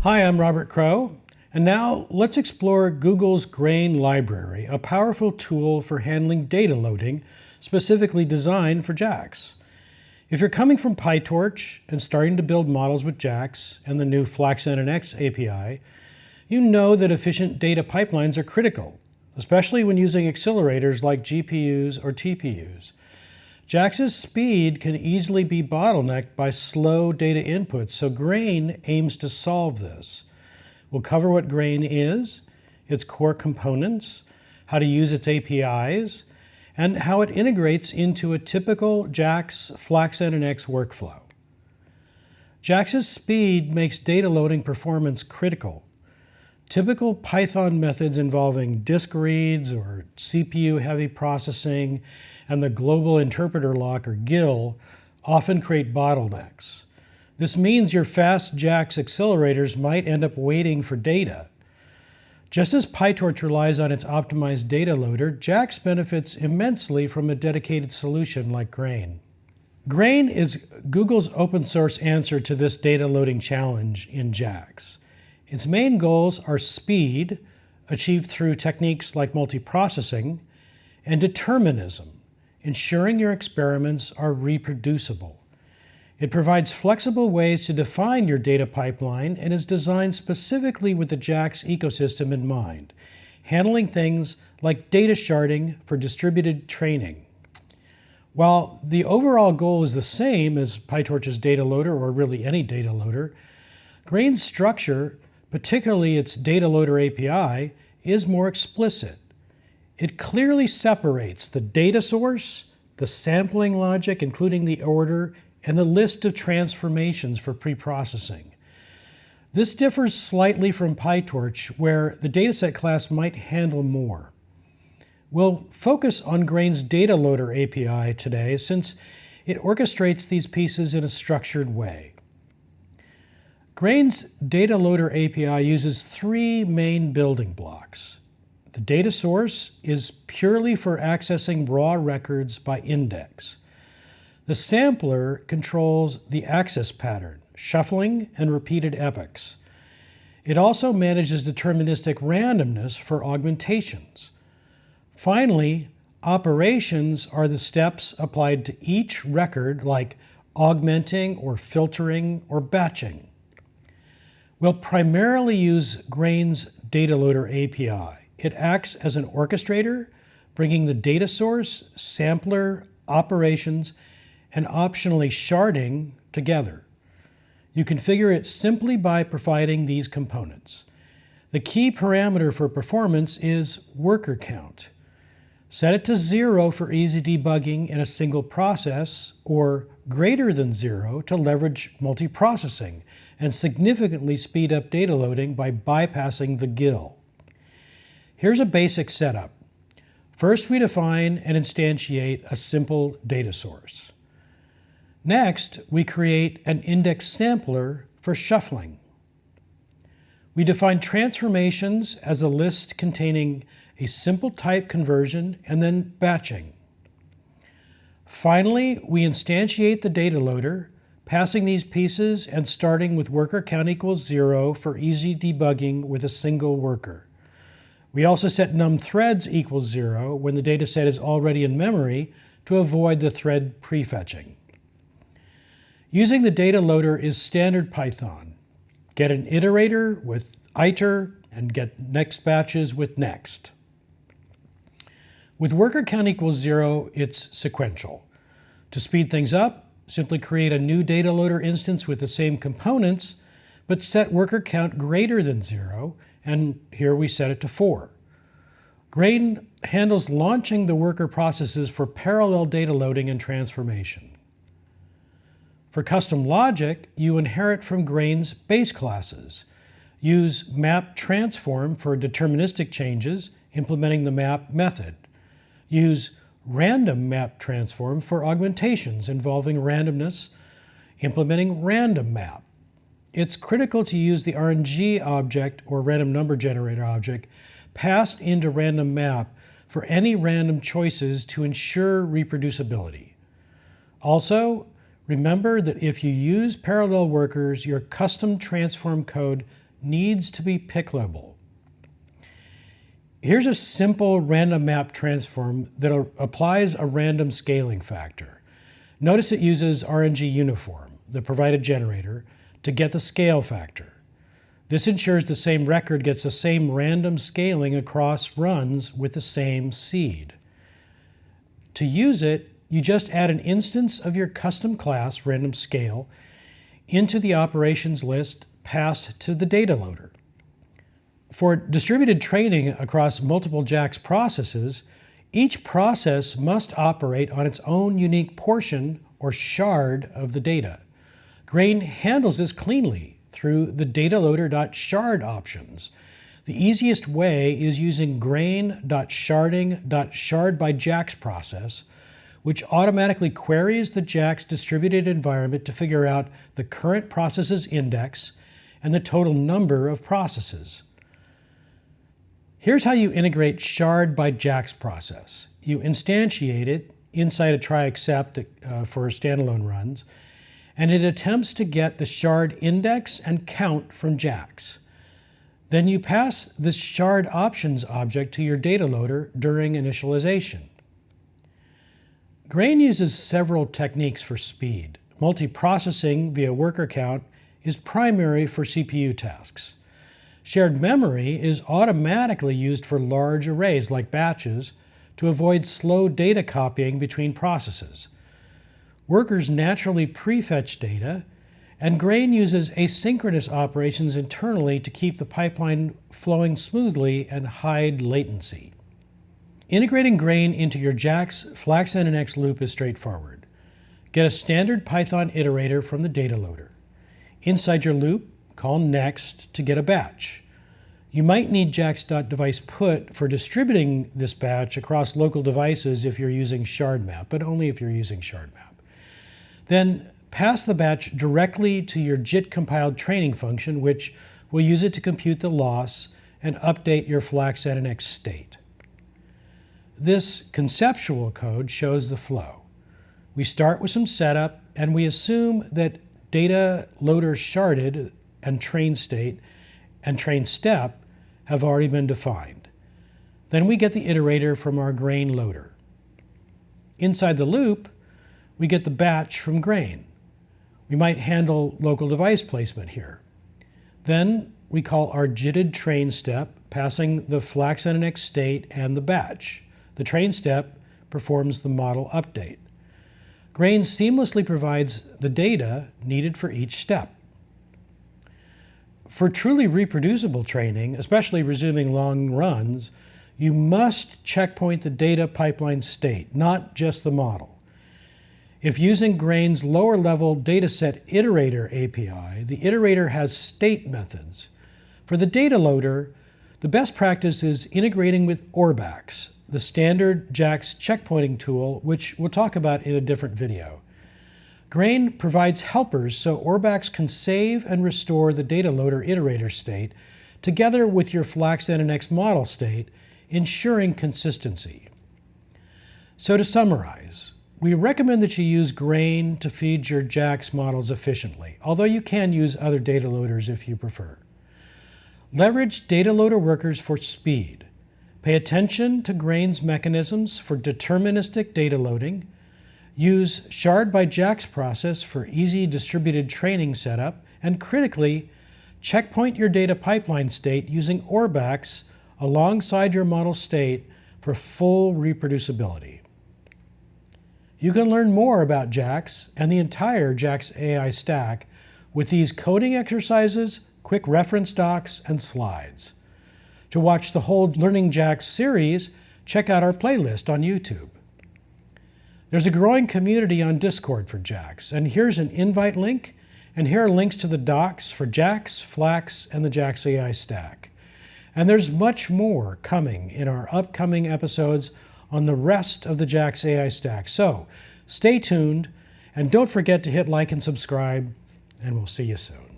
Hi, I'm Robert Crowe, and now let's explore Google's Grain library, a powerful tool for handling data loading specifically designed for JAX. If you're coming from PyTorch and starting to build models with JAX and the new Flax NNX API, you know that efficient data pipelines are critical, especially when using accelerators like GPUs or TPUs. JAX's speed can easily be bottlenecked by slow data inputs, so Grain aims to solve this. We'll cover what Grain is, its core components, how to use its APIs, and how it integrates into a typical JAX Flax NNX workflow. JAX's speed makes data loading performance critical. Typical Python methods involving disk reads or CPU-heavy processing and the global interpreter lock, or GIL, often create bottlenecks. This means your fast JAX accelerators might end up waiting for data. Just as PyTorch relies on its optimized data loader, JAX benefits immensely from a dedicated solution like Grain. Grain is Google's open source answer to this data loading challenge in JAX. Its main goals are speed, achieved through techniques like multiprocessing, and determinism, ensuring your experiments are reproducible. It provides flexible ways to define your data pipeline and is designed specifically with the JAX ecosystem in mind, handling things like data sharding for distributed training. While the overall goal is the same as PyTorch's data loader, or really any data loader, Grain's structure, particularly its data loader API, is more explicit. It clearly separates the data source, the sampling logic, including the order, and the list of transformations for preprocessing. This differs slightly from PyTorch, where the dataset class might handle more. We'll focus on Grain's data loader API today, since it orchestrates these pieces in a structured way. Grain's data loader API uses three main building blocks. The data source is purely for accessing raw records by index. The sampler controls the access pattern, shuffling, and repeated epochs. It also manages deterministic randomness for augmentations. Finally, operations are the steps applied to each record, like augmenting or filtering or batching. We'll primarily use Grain's data loader API. It acts as an orchestrator, bringing the data source, sampler, operations, and optionally sharding together. You configure it simply by providing these components. The key parameter for performance is worker count. Set it to 0 for easy debugging in a single process, or greater than 0 to leverage multiprocessing and significantly speed up data loading by bypassing the GIL. Here's a basic setup. First, we define and instantiate a simple data source. Next, we create an index sampler for shuffling. We define transformations as a list containing a simple type conversion and then batching. Finally, we instantiate the data loader, passing these pieces and starting with worker count equals 0 for easy debugging with a single worker. We also set num threads equals 0 when the data set is already in memory to avoid the thread prefetching. Using the data loader is standard Python. Get an iterator with iter and get next batches with next. With worker count equals 0, it's sequential. To speed things up, simply create a new data loader instance with the same components, but set worker count greater than 0, and here we set it to 4. Grain handles launching the worker processes for parallel data loading and transformation. For custom logic, you inherit from Grain's base classes. Use map transform for deterministic changes, implementing the map method. Use random map transform for augmentations involving randomness, implementing random map. It's critical to use the RNG object, or random number generator object, passed into random map for any random choices to ensure reproducibility. Also, remember that if you use parallel workers, your custom transform code needs to be pickable. Here's a simple random map transform that applies a random scaling factor. Notice it uses RNG uniform, the provided generator, to get the scale factor. This ensures the same record gets the same random scaling across runs with the same seed. To use it, you just add an instance of your custom class random scale into the operations list passed to the data loader. For distributed training across multiple JAX processes, each process must operate on its own unique portion or shard of the data. Grain handles this cleanly through the dataloader.shard options. The easiest way is using grain.sharding.shardByJAX process, which automatically queries the JAX distributed environment to figure out the current process's index and the total number of processes. Here's how you integrate shardByJAX process. You instantiate it inside a try-except for standalone runs, and it attempts to get the shard index and count from JAX. Then you pass this shard options object to your data loader during initialization. Grain uses several techniques for speed. Multiprocessing via worker count is primary for CPU tasks. Shared memory is automatically used for large arrays like batches to avoid slow data copying between processes. Workers naturally prefetch data, and Grain uses asynchronous operations internally to keep the pipeline flowing smoothly and hide latency. Integrating Grain into your JAX Flax NNX loop is straightforward. Get a standard Python iterator from the data loader. Inside your loop, call next to get a batch. You might need jax.devicePut for distributing this batch across local devices if you're using shardmap, but only if you're using shardmap. Then pass the batch directly to your JIT-compiled training function, which will use it to compute the loss and update your Flax NNX state. This conceptual code shows the flow. We start with some setup, and we assume that data loader sharded and train state and train step have already been defined. Then we get the iterator from our Grain loader. Inside the loop, we get the batch from Grain. We might handle local device placement here. Then we call our JITted train step, passing the Flax NNX state and the batch. The train step performs the model update. Grain seamlessly provides the data needed for each step. For truly reproducible training, especially resuming long runs, you must checkpoint the data pipeline state, not just the model. If using Grain's lower-level dataset iterator API, the iterator has state methods. For the data loader, the best practice is integrating with Orbax, the standard JAX checkpointing tool, which we'll talk about in a different video. Grain provides helpers so Orbax can save and restore the data loader iterator state together with your Flax NNX model state, ensuring consistency. So to summarize, we recommend that you use Grain to feed your JAX models efficiently, although you can use other data loaders if you prefer. Leverage data loader workers for speed. Pay attention to Grain's mechanisms for deterministic data loading. Use shardByJAX process for easy distributed training setup, and critically, checkpoint your data pipeline state using Orbax alongside your model state for full reproducibility. You can learn more about JAX and the entire JAX AI stack with these coding exercises, quick reference docs, and slides. To watch the whole Learning JAX series, check out our playlist on YouTube. There's a growing community on Discord for JAX, and here's an invite link, and here are links to the docs for JAX, Flax, and the JAX AI stack. And there's much more coming in our upcoming episodes on the rest of the JAX AI stack. So stay tuned, and don't forget to hit like and subscribe, and we'll see you soon.